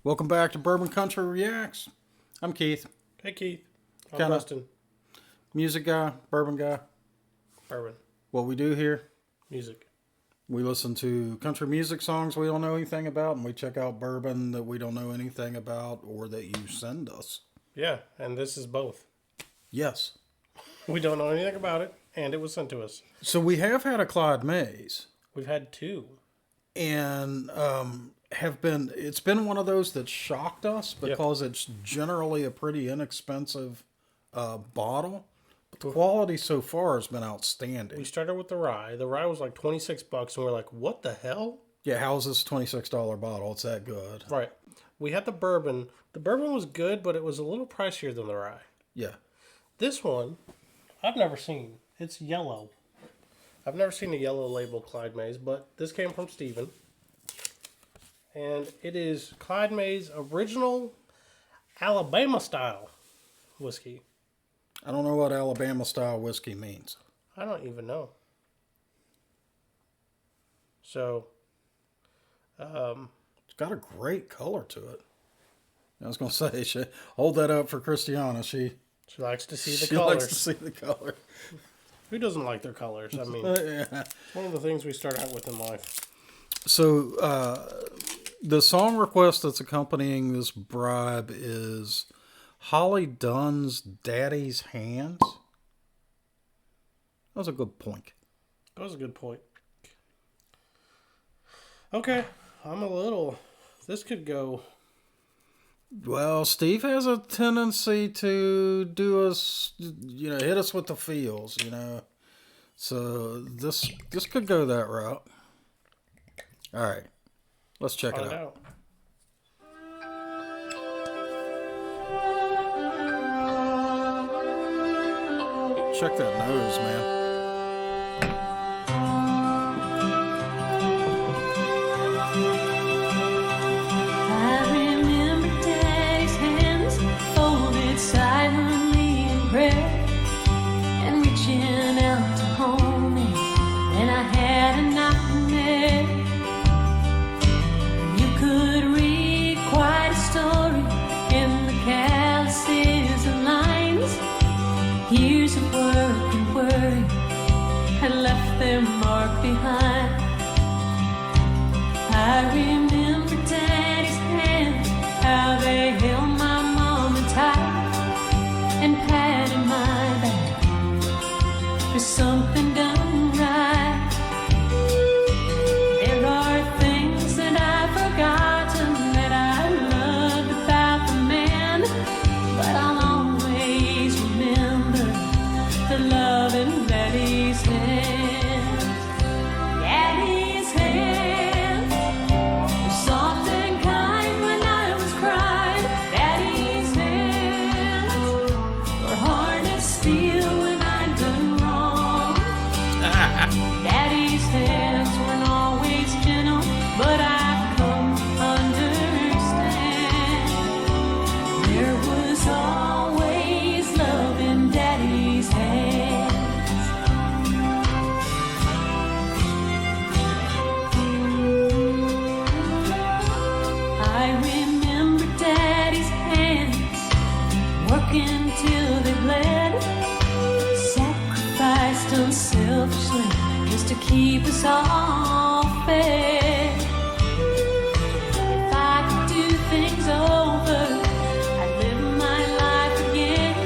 Welcome back to Bourbon Country Reacts. I'm Keith. Hey, Keith. I'm Kinda Dustin. Music guy, bourbon guy. Bourbon. What we do here, Music. we listen to country music songs we don't know anything about, and we check out bourbon that we don't know anything about or that you send us. Yeah, and this is both. Yes. We don't know anything about it, and it was sent to us. So we have had a Clyde Mays, We've had two. and it's been one of those that shocked us because it's generally a pretty inexpensive bottle. But the quality so far has been outstanding. We started with the rye. The rye was like $26, and we're like, what the hell? Yeah, how's this $26 bottle? It's that good. Right. We had the bourbon. The bourbon was good, but it was a little pricier than the rye. Yeah. This one, I've never seen. It's yellow. I've never seen a yellow label Clyde Mays, but this came from Steven. And it is Clyde Mays Original Alabama Style whiskey. I don't know what Alabama style whiskey means. I don't even know. So, It's got a great color to it. I was going to say, hold that up for Christiana. She likes to see the she colors. likes to see the color. Who doesn't like their colors? I mean, Yeah. it's one of the things we start out with in life. So, the song request that's accompanying this bribe is Holly Dunn's Daddy's Hands. That was a good point. That was a good point. Okay, this could go. Well, Steve has a tendency to do us, hit us with the feels, So this could go that route. All right, let's check it out. Check that nose, man. Years of work and worry had left their mark behind. I remember Daddy's hands, how they held my mama tight and patted my back for something done right. There are things that I've forgotten that I loved about the man, but I'll always remember the love in Daddy's hands. Daddy's hands were soft and kind when I was crying. Daddy's hands were hard as steel when I'd done wrong. Daddy's hands weren't always gentle, but I've come to understand there was always love in Daddy's hands. I remember Daddy's hands working till they bled, sacrificed unselfishly just to keep us all fed. If I could do things over, I'd live my life again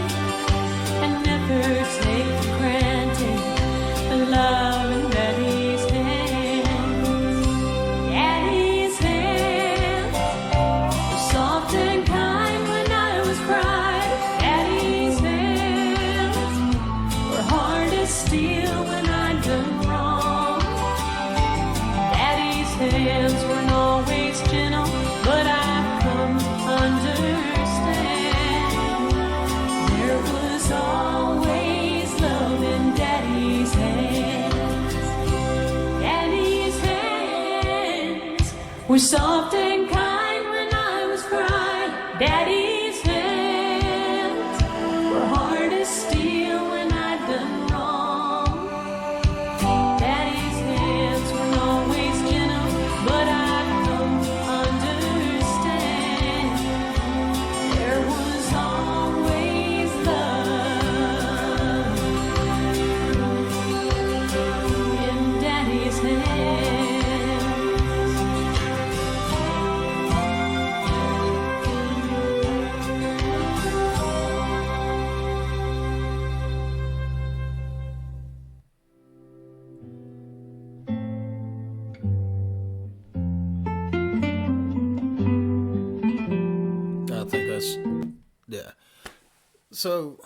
and never take for granted the love in Daddy's hands. Daddy's hands were soft and kind when I was crying. Daddy's hands were hard as steel when I'd done wrong. Daddy's hands weren't always gentle, but I've come to understand there was always love in Daddy's hands. Daddy's hands were soft and kind when I was crying. Daddy's hands were hard as steel when I'd done wrong. Daddy's hands weren't always gentle, but I've come to understand So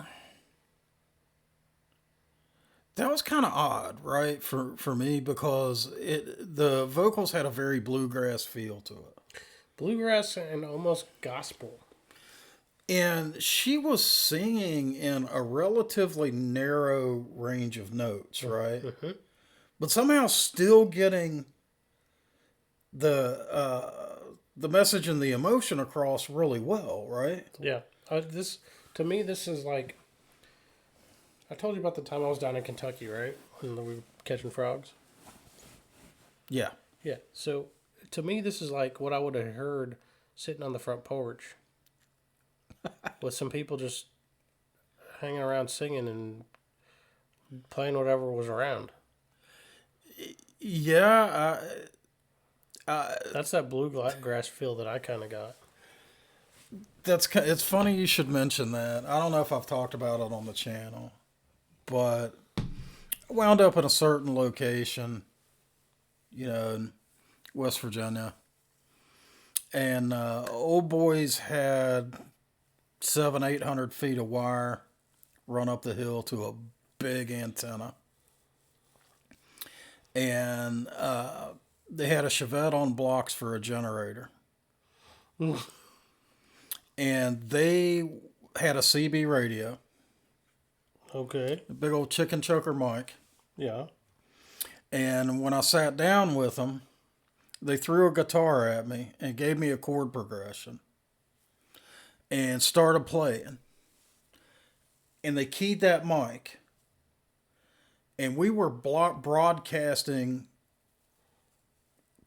that was kind of odd, right, for me because the vocals had a very bluegrass feel to it. Bluegrass and almost gospel. And she was singing in a relatively narrow range of notes, right? Mm-hmm. But somehow still getting the message and the emotion across really well, right? Yeah. This to me, this is like I told you about the time I was down in Kentucky, right? When we were catching frogs. Yeah. Yeah. So to me, this is like what I would have heard sitting on the front porch with some people just hanging around singing and playing whatever was around. Yeah. That's that bluegrass feel that I kind of got. It's funny you should mention that. I don't know if I've talked about it on the channel, but I wound up in a certain location, in West Virginia, and old boys had 700-800 feet of wire run up the hill to a big antenna, and they had a Chevette on blocks for a generator. And they had a CB radio. Okay. A big old chicken choker mic. Yeah. And when I sat down with them, they threw a guitar at me and gave me a chord progression. And started playing. And they keyed that mic. And we were broadcasting,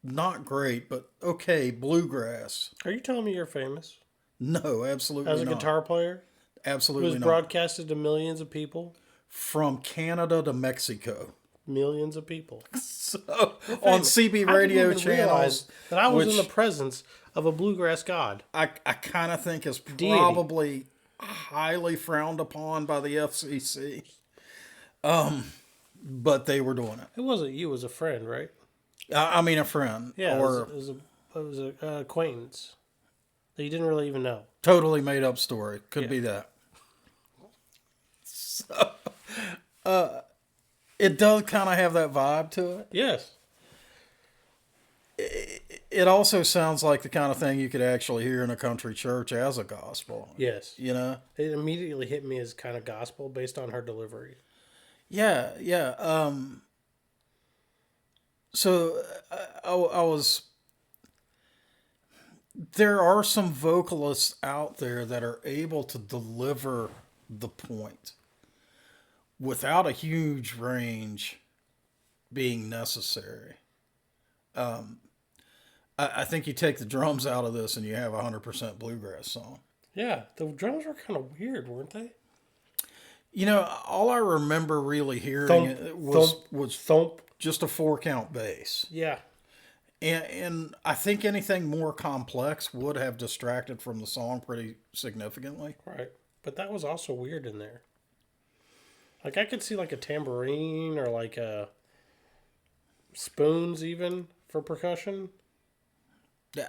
not great, but okay, bluegrass. Are you telling me you're famous? No, absolutely As a not. guitar player? Absolutely It was not. broadcasted to millions of people? From Canada to Mexico. Millions of people. So, on CB radio channels. That I was which in the presence of a bluegrass god. I kind of think is probably highly frowned upon by the FCC. But they were doing it. It wasn't you, it was a friend, right? I mean, a friend. Yeah, Or it was an acquaintance that you didn't really even know. totally made up story. Could be that. So, it does kind of have that vibe to it. Yes. It also sounds like the kind of thing you could actually hear in a country church as a gospel. Yes. You know? It immediately hit me as kind of gospel based on her delivery. Yeah, yeah. So I was. There are some vocalists out there that are able to deliver the point without a huge range being necessary. I think you take the drums out of this and you have a 100% bluegrass song. Yeah, the drums were kind of weird, weren't they? All I remember really hearing Thump, was thump. just a 4-count bass. Yeah. And I think anything more complex would have distracted from the song pretty significantly. Right. But that was also weird in there. Like I could see like a tambourine or like a spoons even for percussion. Being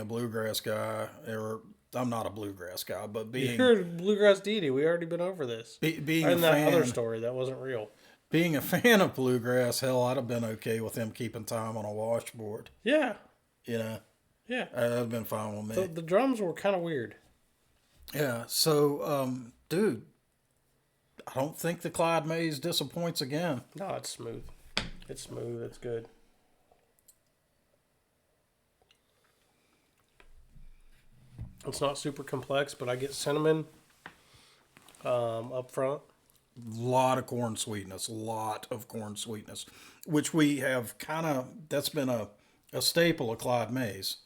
a bluegrass guy, or I'm not a bluegrass guy, but being You're a bluegrass deity. We already been over this. being And a that fan, other story that wasn't real. being a fan of bluegrass, I'd have been okay with him keeping time on a washboard. Yeah. Yeah, Yeah. that'd been fine with me. The drums were kind of weird. Yeah, so dude, I don't think the Clyde Mays disappoints again. No, it's smooth. It's smooth. It's good. It's not super complex, but I get cinnamon up front. Lot of corn sweetness, which we have that's been a staple of Clyde Mays.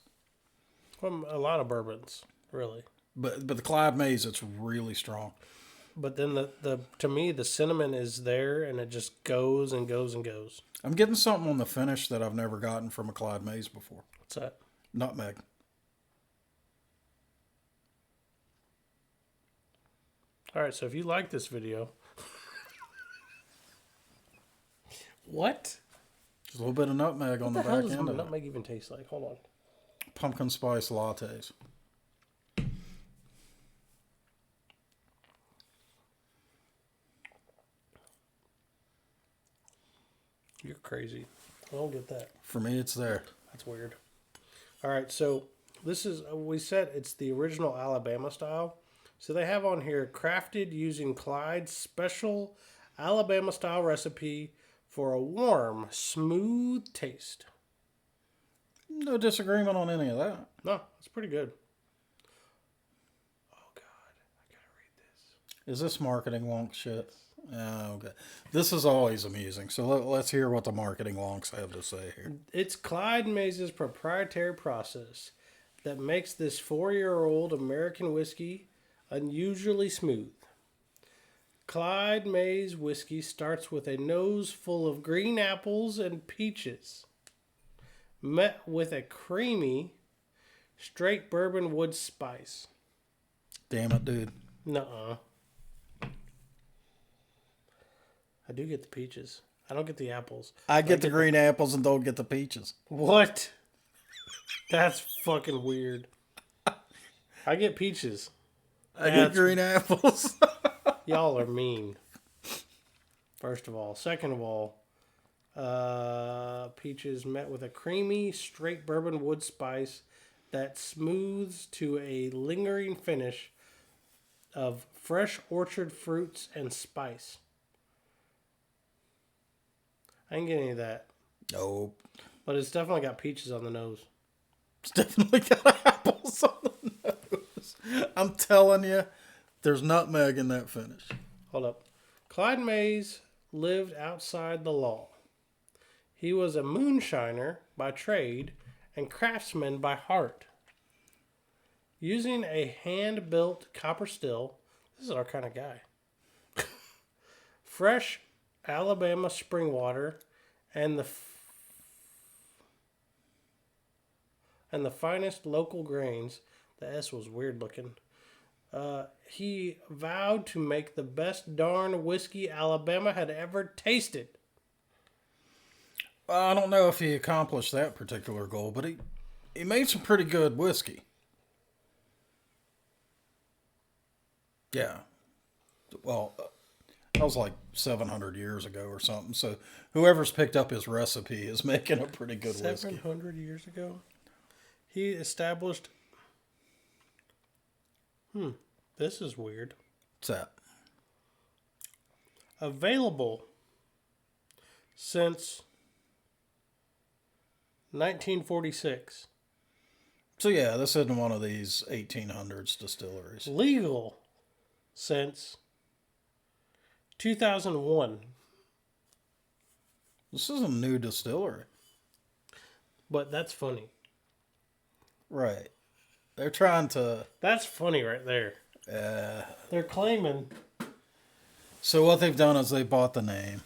Well, a lot of bourbons, really. But the Clyde Mays, it's really strong. But then the to me the cinnamon is there and it just goes and goes and goes. I'm getting something on the finish that I've never gotten from a Clyde Mays before. What's that? Nutmeg. All right, so if you like this video, what? Just a little bit of nutmeg on the What the hell back does end of it. nutmeg even taste like? Hold on. Pumpkin spice lattes. You're crazy. I don't get that. For me, it's there. That's weird. All right, so this is, we said it's the original Alabama style. So they have on here, crafted using Clyde's special Alabama style recipe for a warm, smooth taste. No disagreement on any of that. No, it's pretty good. Oh, God. I got to read this. Is this marketing wonk shit? Oh, okay. This is always amusing. So let's hear what the marketing wonks have to say here. It's Clyde Mays' proprietary process that makes this 4-year-old American whiskey unusually smooth. Clyde Mays whiskey starts with a nose full of green apples and peaches, met with a creamy, straight bourbon wood spice. Damn it, dude. Nuh-uh. I do get the peaches. I don't get the apples. I get the green apples and don't get the peaches. What? That's fucking weird. I get peaches. I get green apples. Y'all are mean. First of all. Second of all, peaches met with a creamy, straight bourbon wood spice that smooths to a lingering finish of fresh orchard fruits and spice. I didn't get any of that. Nope. But it's definitely got peaches on the nose. It's definitely got apples on the nose. I'm telling you, there's nutmeg in that finish. Hold up. Clyde Mays lived outside the law. He was a moonshiner by trade and craftsman by heart. Using a hand-built copper still, this is our kind of guy. Fresh Alabama spring water and the finest local grains. The S was weird looking. He vowed to make the best darn whiskey Alabama had ever tasted. I don't know if he accomplished that particular goal, but he made some pretty good whiskey. Yeah. Well, that was like 700 years ago or something. So whoever's picked up his recipe is making a pretty good whiskey. 700 years ago? He established... This is weird. What's that? Available since 1946. So yeah, this isn't one of these 1800s distilleries. Legal since 2001. This is a new distillery. But that's funny. Right. They're trying to... That's funny right there. They're claiming... So what they've done is they bought the name.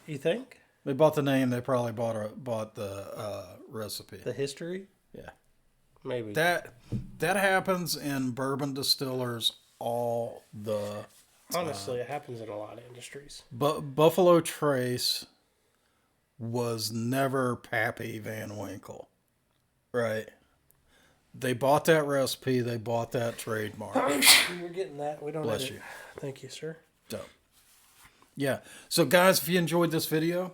You think? They bought the name. They probably bought the recipe. The history? Yeah. Maybe. That happens in bourbon distillers all the... Honestly, it happens in a lot of industries. But Buffalo Trace was never Pappy Van Winkle. Right. They bought that recipe. They bought that trademark. You're getting that. We don't Bless edit. you. Thank you, sir. So, yeah. So, guys, if you enjoyed this video,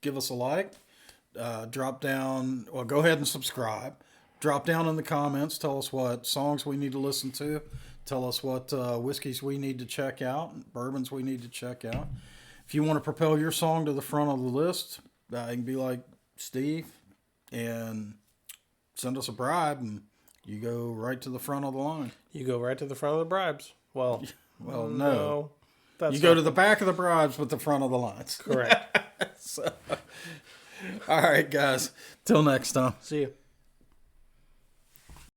give us a like. Drop down. Well, go ahead and subscribe. Drop down in the comments. Tell us what songs we need to listen to. Tell us what whiskeys we need to check out. Bourbons we need to check out. If you want to propel your song to the front of the list, you can be like Steve and send us a bribe, and you go right to the front of the line. You go right to the front of the bribes. Well, no. That's You go to the back of the bribes with the front of the lines. correct. So, all right, guys. Till next time. See you.